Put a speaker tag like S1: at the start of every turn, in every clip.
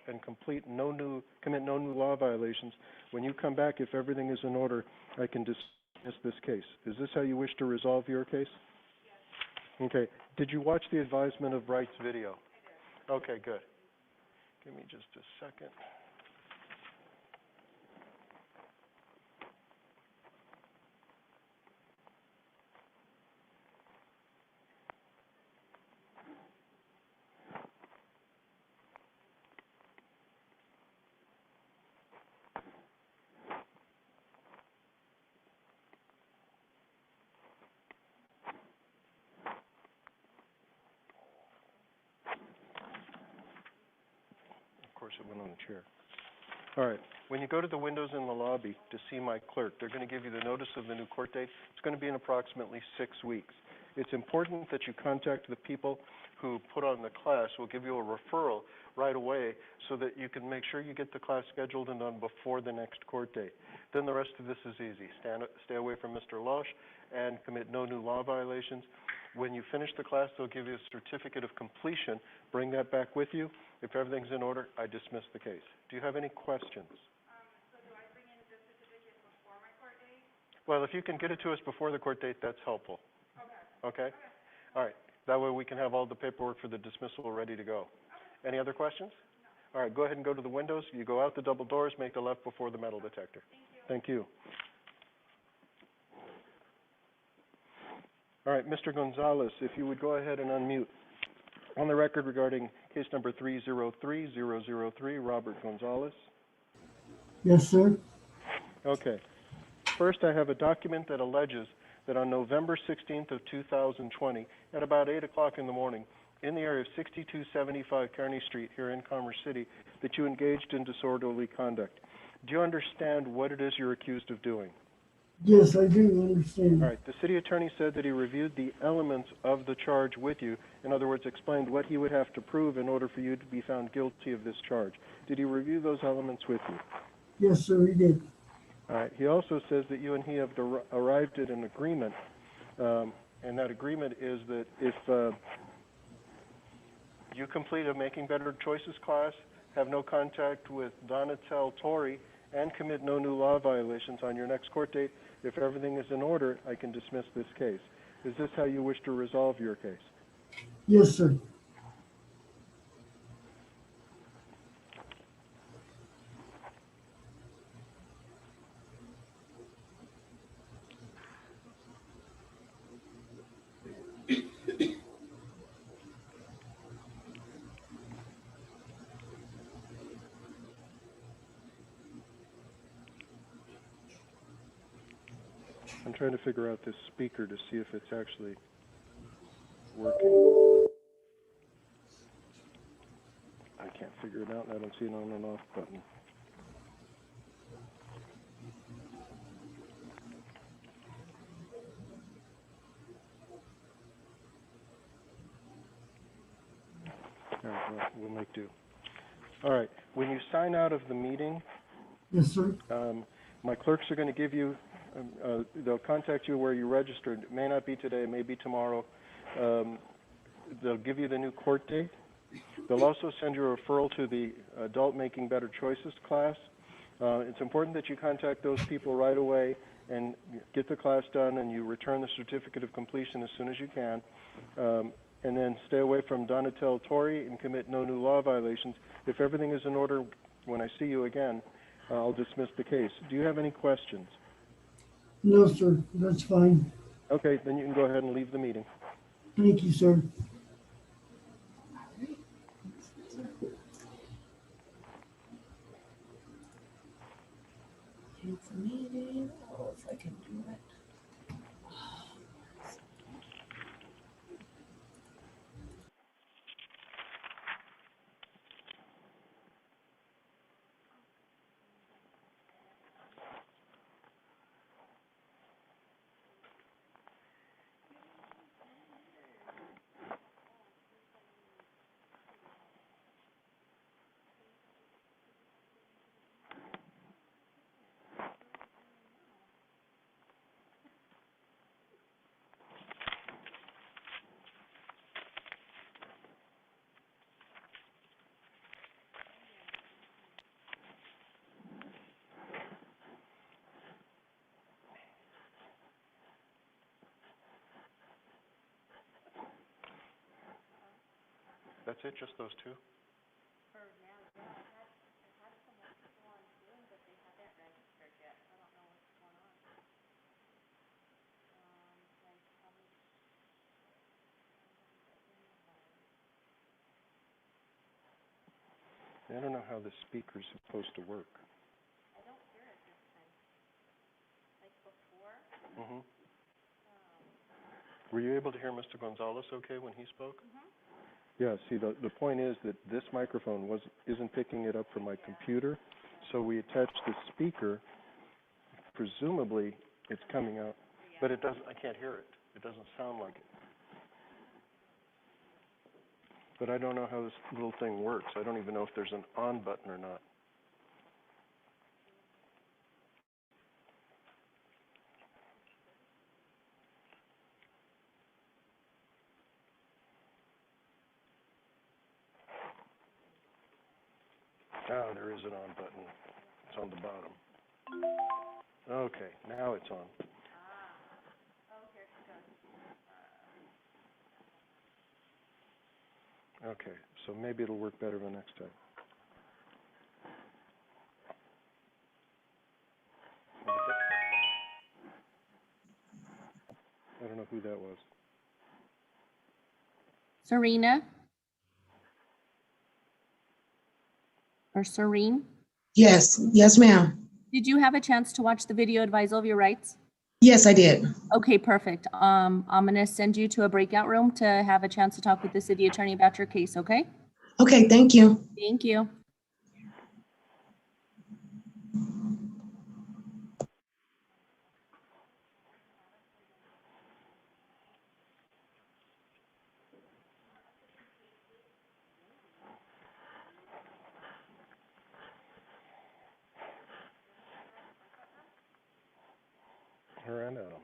S1: and commit no new law violations. When you come back, if everything is in order, I can dismiss this case. Is this how you wish to resolve your case? Okay. Did you watch the advisement of rights video? Okay, good. Give me just a second. Of course, it went on the chair. All right. When you go to the windows in the lobby to see my clerk, they're going to give you the notice of the new court date. It's going to be in approximately 6 weeks. It's important that you contact the people who put on the class. We'll give you a referral right away so that you can make sure you get the class scheduled and done before the next court date. Then the rest of this is easy. Stay away from Mr. Losh and commit no new law violations. When you finish the class, they'll give you a certificate of completion. Bring that back with you. If everything's in order, I dismiss the case. Do you have any questions?
S2: So do I bring in the certificate before my court date?
S1: Well, if you can get it to us before the court date, that's helpful.
S2: Okay.
S1: Okay? All right. That way we can have all the paperwork for the dismissal ready to go. Any other questions? No. All right. Go ahead and go to the windows. You go out the double doors, make the left before the metal detector. Thank you. All right. Mr. Gonzalez, if you would go ahead and unmute. On the record regarding case number 303003, Robert Gonzalez.
S3: Yes, sir.
S1: Okay. First, I have a document that alleges that on November 16th of 2020, at about 8 o'clock in the morning, in the area of 6275 Kearney Street here in Commerce City, that you engaged in disorderly conduct. Do you understand what it is you're accused of doing?
S3: Yes, I do understand.
S1: All right. The city attorney said that he reviewed the elements of the charge with you. In other words, explained what he would have to prove in order for you to be found guilty of this charge. Did he review those elements with you?
S3: Yes, sir, he did.
S1: All right. He also says that you and he have arrived at an agreement, and that agreement is that if you complete a Making Better Choices class, have no contact with Donatel Torrey, and commit no new law violations on your next court date, if everything is in order, I can dismiss this case. Is this how you wish to resolve your case?
S3: Yes, sir.
S1: I'm trying to figure out this speaker to see if it's actually working. I can't figure it out. I don't see an on and off button. All right, well, we'll make do. All right. When you sign out of the meeting,
S3: Yes, sir.
S1: my clerks are going to give you, they'll contact you where you registered. It may not be today, it may be tomorrow. They'll give you the new court date. They'll also send you a referral to the Adult Making Better Choices class. It's important that you contact those people right away and get the class done, and you return the certificate of completion as soon as you can. And then stay away from Donatel Torrey and commit no new law violations. If everything is in order, when I see you again, I'll dismiss the case. Do you have any questions?
S3: No, sir. That's fine.
S1: Okay, then you can go ahead and leave the meeting.
S3: Thank you, sir.
S4: It's a meeting. Oh, if I can do it.
S1: That's it, just those two?
S2: For now, yeah, I've had some more people on Zoom, but they haven't registered yet, so I don't know what's going on. Like, probably,
S1: I don't know how the speaker's supposed to work.
S2: I don't hear it this time. Like before,
S1: Mm-hmm. Were you able to hear Mr. Gonzalez okay when he spoke? Yeah, see, the point is that this microphone isn't picking it up from my computer, so we attached the speaker. Presumably, it's coming out, but it doesn't, I can't hear it. It doesn't sound like it. But I don't know how this little thing works. I don't even know if there's an on button or not. Oh, there is an on button. It's on the bottom. Okay, now it's on.
S2: here she goes.
S1: Okay, so maybe it'll work better the next time. I don't know who that was.
S5: Serena? Or Serene?
S6: Yes, yes, ma'am.
S5: Did you have a chance to watch the video advisal of your rights?
S6: Yes, I did.
S5: Okay, perfect. I'm gonna send you to a breakout room to have a chance to talk with the city attorney about your case, okay?
S6: Okay, thank you.
S5: Thank you.
S1: Her and Adam.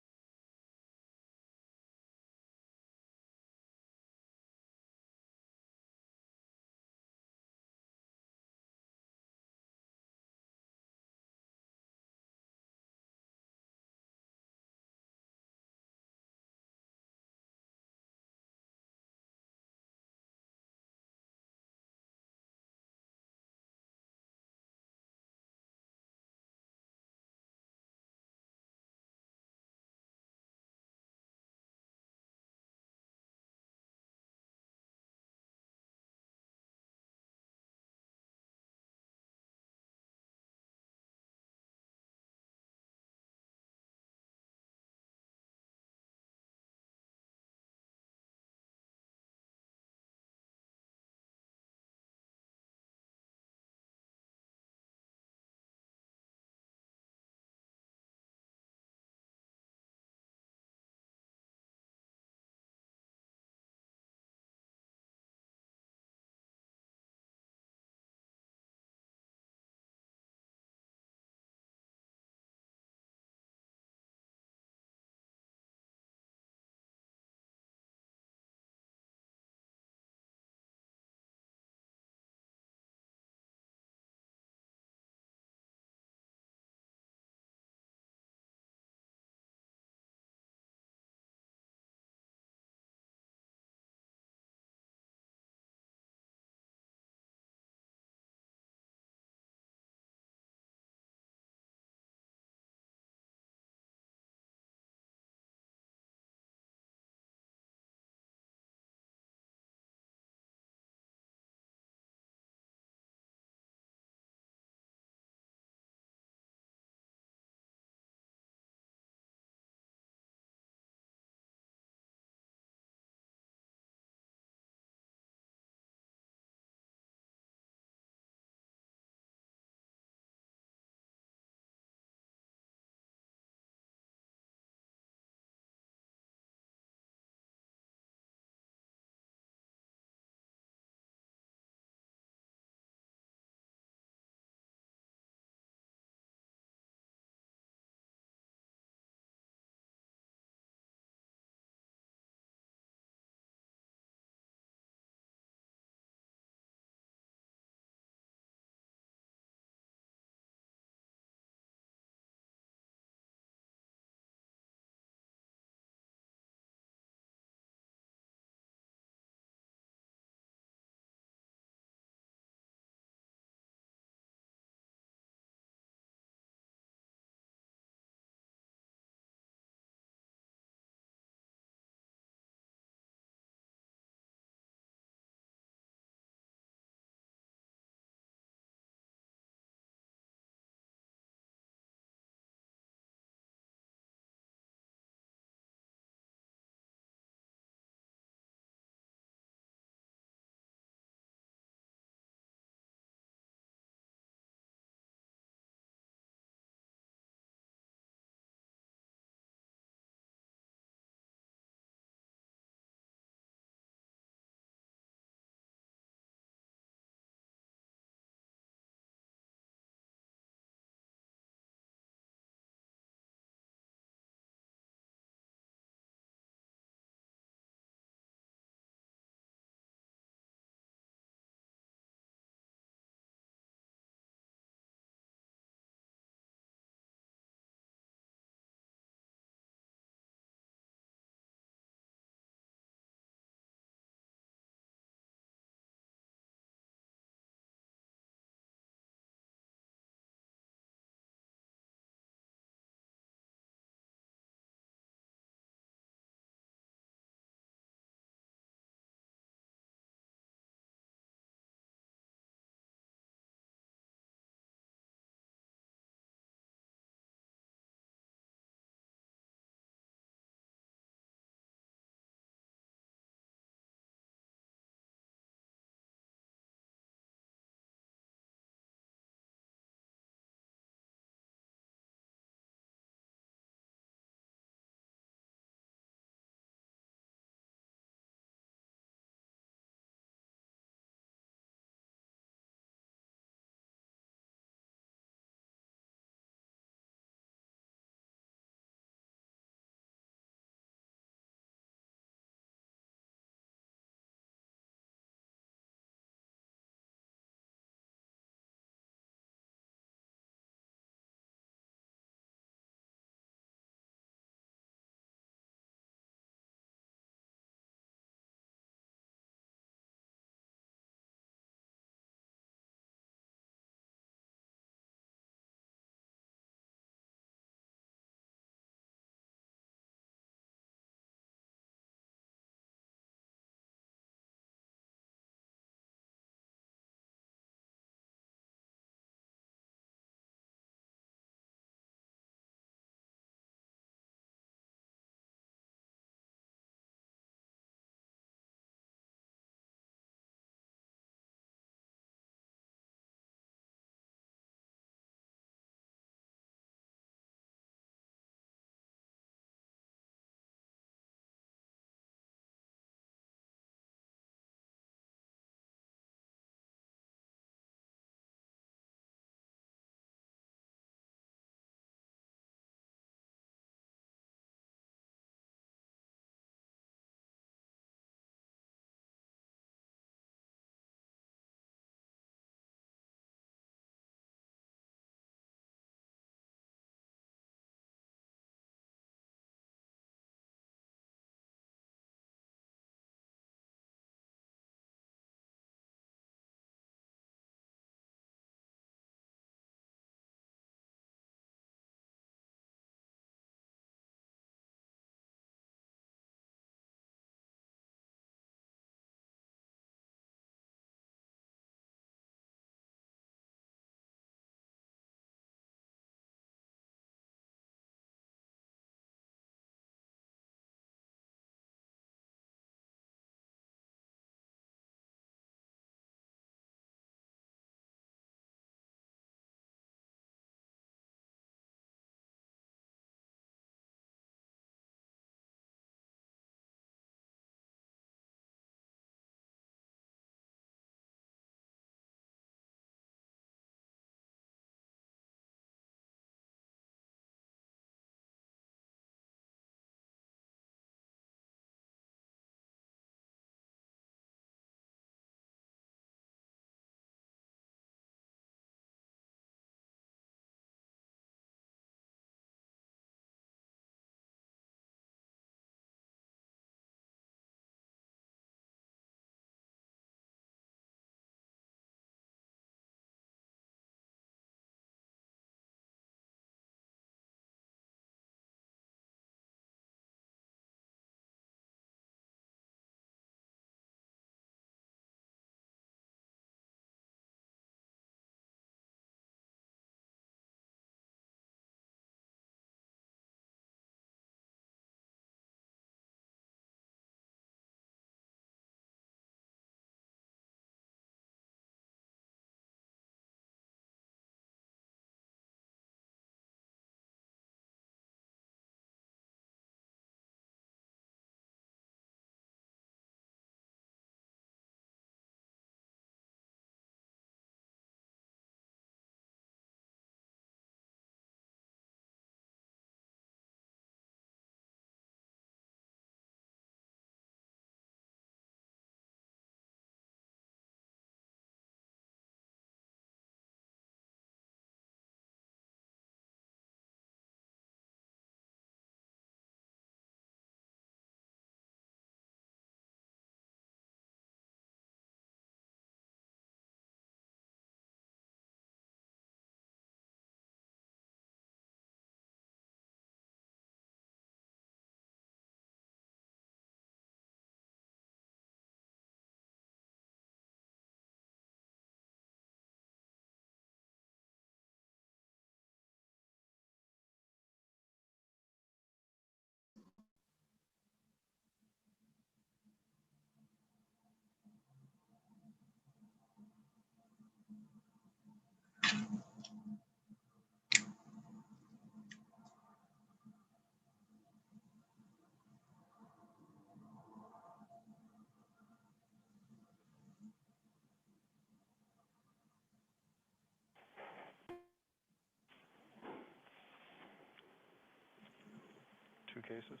S1: cases?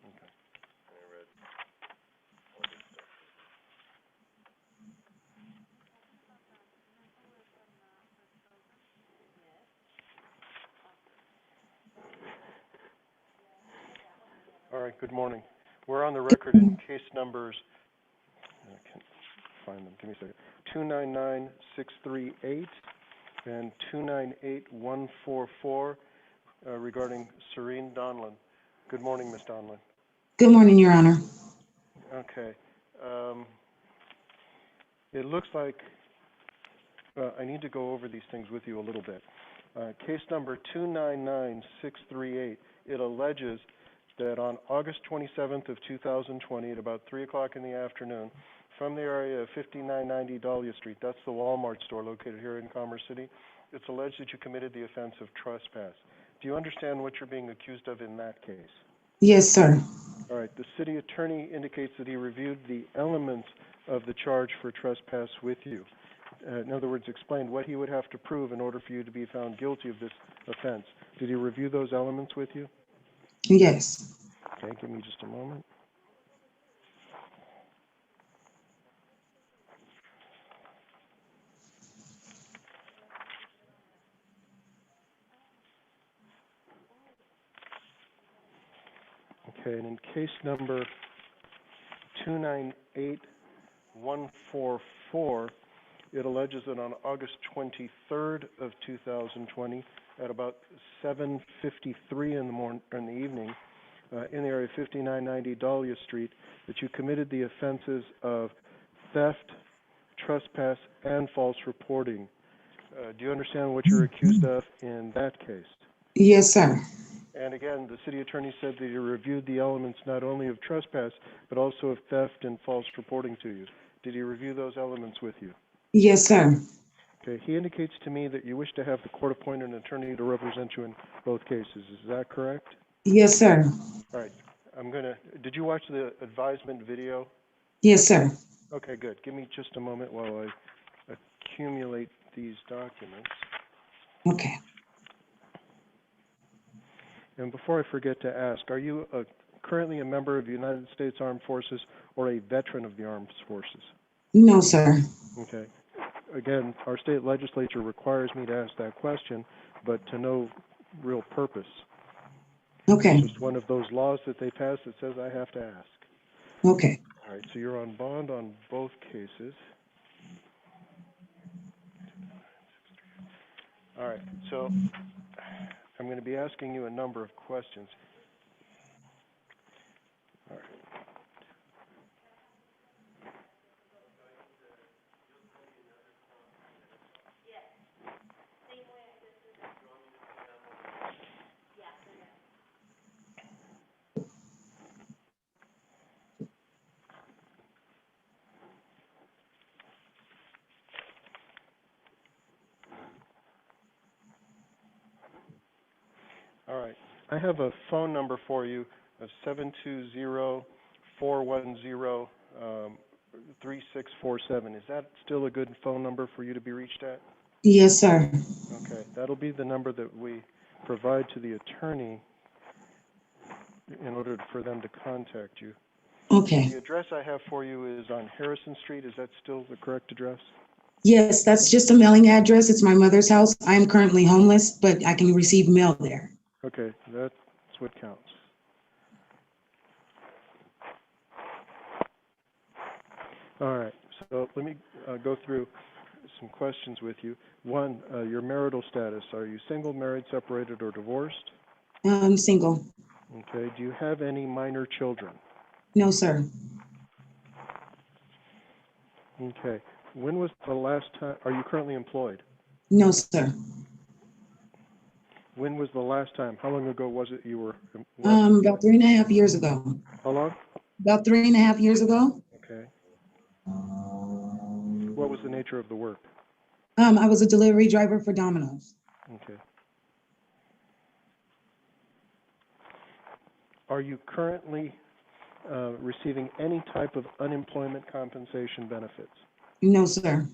S1: Okay. All right, good morning. We're on the record in case numbers, I can't find them, give me a second, 299638 and 298144 regarding Serene Donlin. Good morning, Ms. Donlin.
S6: Good morning, Your Honor.
S1: Okay. It looks like I need to go over these things with you a little bit. Case number 299638, it alleges that on August 27th of 2020 at about 3 o'clock in the afternoon, from the area of 5990 Dahlia Street, that's the Walmart store located here in Commerce City, it's alleged that you committed the offense of trespass. Do you understand what you're being accused of in that case?
S6: Yes, sir.
S1: All right. The city attorney indicates that he reviewed the elements of the charge for trespass with you. In other words, explained what he would have to prove in order for you to be found guilty of this offense. Did he review those elements with you?
S6: Yes.
S1: Okay, give me just a moment. Okay, and in case number 298144, it alleges that on August 23rd of 2020, at about 7:53 in the evening, in the area of 5990 Dahlia Street, that you committed the offenses of theft, trespass, and false reporting. Do you understand what you're accused of in that case?
S6: Yes, sir.
S1: And again, the city attorney said that he reviewed the elements not only of trespass, but also of theft and false reporting to you. Did he review those elements with you?
S6: Yes, sir.
S1: Okay, he indicates to me that you wish to have the court appoint an attorney to represent you in both cases. Is that correct?
S6: Yes, sir.
S1: All right. Did you watch the advisement video?
S6: Yes, sir.
S1: Okay, good. Give me just a moment while I accumulate these documents.
S6: Okay.
S1: And before I forget to ask, are you currently a member of the United States Armed Forces or a veteran of the Armed Forces?
S6: No, sir.
S1: Okay. Again, our state legislature requires me to ask that question, but to no real purpose.
S6: Okay.
S1: It's just one of those laws that they pass that says I have to ask.
S6: Okay.
S1: All right, so you're on bond on both cases. All right, so I'm going to be asking you a number of questions. All right. All right. I have a phone number for you of 720-410-3647. Is that still a good phone number for you to be reached at?
S6: Yes, sir.
S1: Okay. That'll be the number that we provide to the attorney in order for them to contact you.
S6: Okay.
S1: The address I have for you is on Harrison Street. Is that still the correct address?
S6: Yes, that's just a mailing address. It's my mother's house. I am currently homeless, but I can receive mail there.
S1: Okay, that's what counts. All right, so let me go through some questions with you. One, your marital status. Are you single, married, separated, or divorced?
S6: I'm single.
S1: Okay, do you have any minor children?
S6: No, sir.
S1: Okay, when was the last time, are you currently employed?
S6: No, sir.
S1: When was the last time, how long ago was it you were?
S6: About 3.5 years ago.
S1: How long?
S6: About 3.5 years ago.
S1: Okay. What was the nature of the work?
S6: I was a delivery driver for Domino's.
S1: Okay. Are you currently receiving any type of unemployment compensation benefits?
S6: No, sir.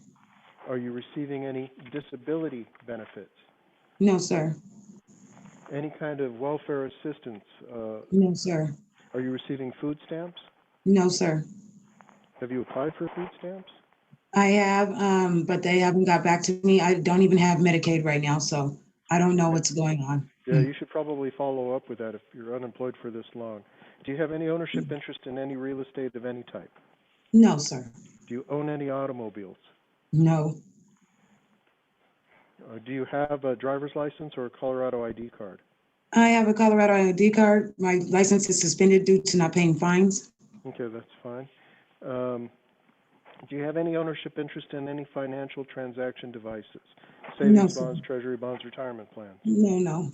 S1: Are you receiving any disability benefits?
S6: No, sir.
S1: Any kind of welfare assistance?
S6: No, sir.
S1: Are you receiving food stamps?
S6: No, sir.
S1: Have you applied for food stamps?
S6: I have, but they haven't got back to me. I don't even have Medicaid right now, so I don't know what's going on.
S1: Yeah, you should probably follow up with that if you're unemployed for this long. Do you have any ownership interest in any real estate of any type?
S6: No, sir.
S1: Do you own any automobiles?
S6: No.
S1: Do you have a driver's license or a Colorado ID card?
S6: I have a Colorado ID card. My license is suspended due to not paying fines.
S1: Okay, that's fine. Do you have any ownership interest in any financial transaction devices?
S6: No,
S1: Savings
S6: sir.
S1: bonds, treasury bonds, retirement plans?
S6: No.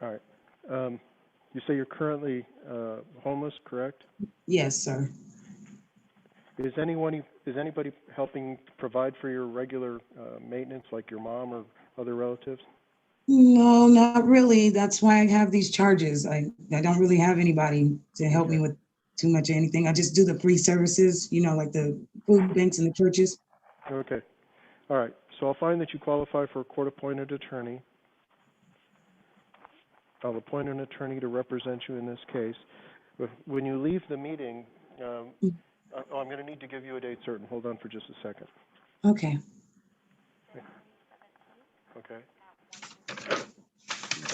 S1: All right. You say you're currently homeless, correct?
S6: Yes, sir.
S1: Is anybody helping provide for your regular maintenance, like your mom or other relatives?
S6: No, not really. That's why I have these charges. I don't really have anybody to help me
S1: Okay.
S6: with too much of anything. I just do the free services, like the food banks and the churches.
S1: Okay. All right. So I'll find that you qualify for a court-appointed attorney. I'll appoint an attorney to represent you in this case. But when you leave the meeting, I'm going to need to give you a date certain. Hold on for just a second.
S6: Okay.
S1: Okay.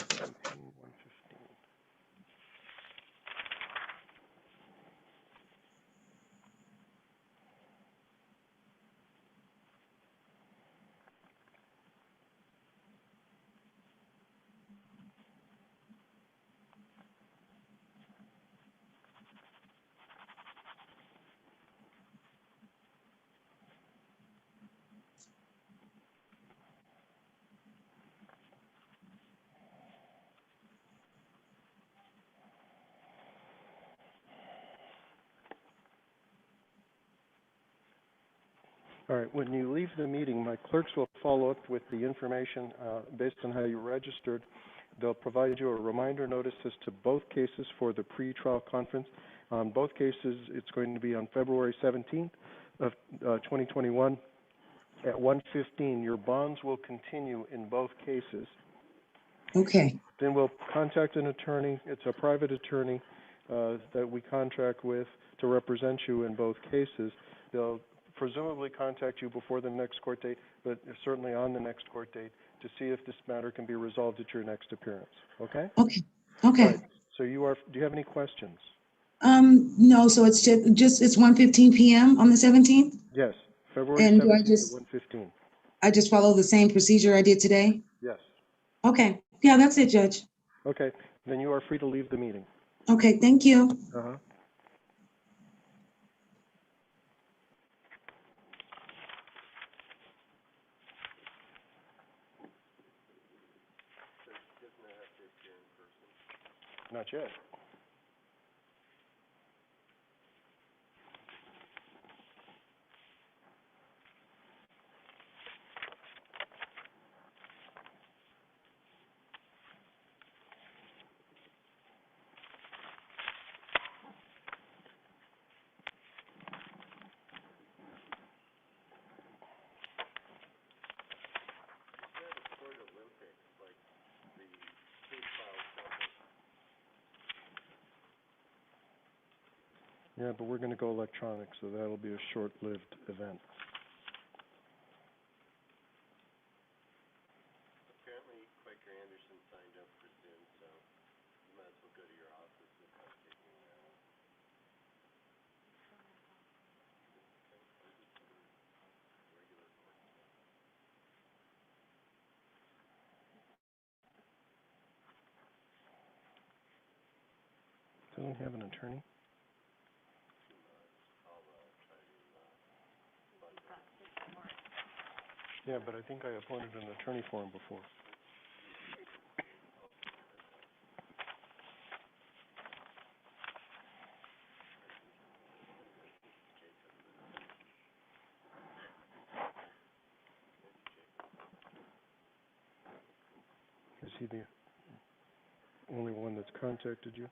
S1: 1:15. All right. When you leave the meeting, my clerks will follow up with the information based on how you registered. They'll provide you a reminder notice as to both cases for the pre-trial conference. On both cases, it's going to be on February 17th of 2021 at 1:15. Your bonds will continue in both cases.
S6: Okay.
S1: Then we'll contact an attorney. It's a private attorney that we contract with to represent you in both cases. They'll presumably contact you before the next court date, but certainly on the next court date to see if this matter can be resolved at your next appearance. Okay?
S6: Okay.
S1: All
S6: Okay.
S1: right. So do you have any questions?
S6: No, so it's it's 1:15 p.m. on the 17th?
S1: Yes. February
S6: And do
S1: 17th at 1:15.
S6: I just follow the same procedure I did today?
S1: Yes.
S6: Okay. Yeah, that's it, Judge.
S1: Okay. Then you are free to leave the meeting.
S6: Okay, thank you.
S1: Uh-huh. Not yet. Yeah, but we're going to go electronic, so that'll be a short-lived event. Apparently, Quaker Anderson signed up for Zoom, so you might as well go to your office without taking Doesn't he have an attorney? Yeah, but I think I appointed an attorney for him before. Is he the only one that's contacted you?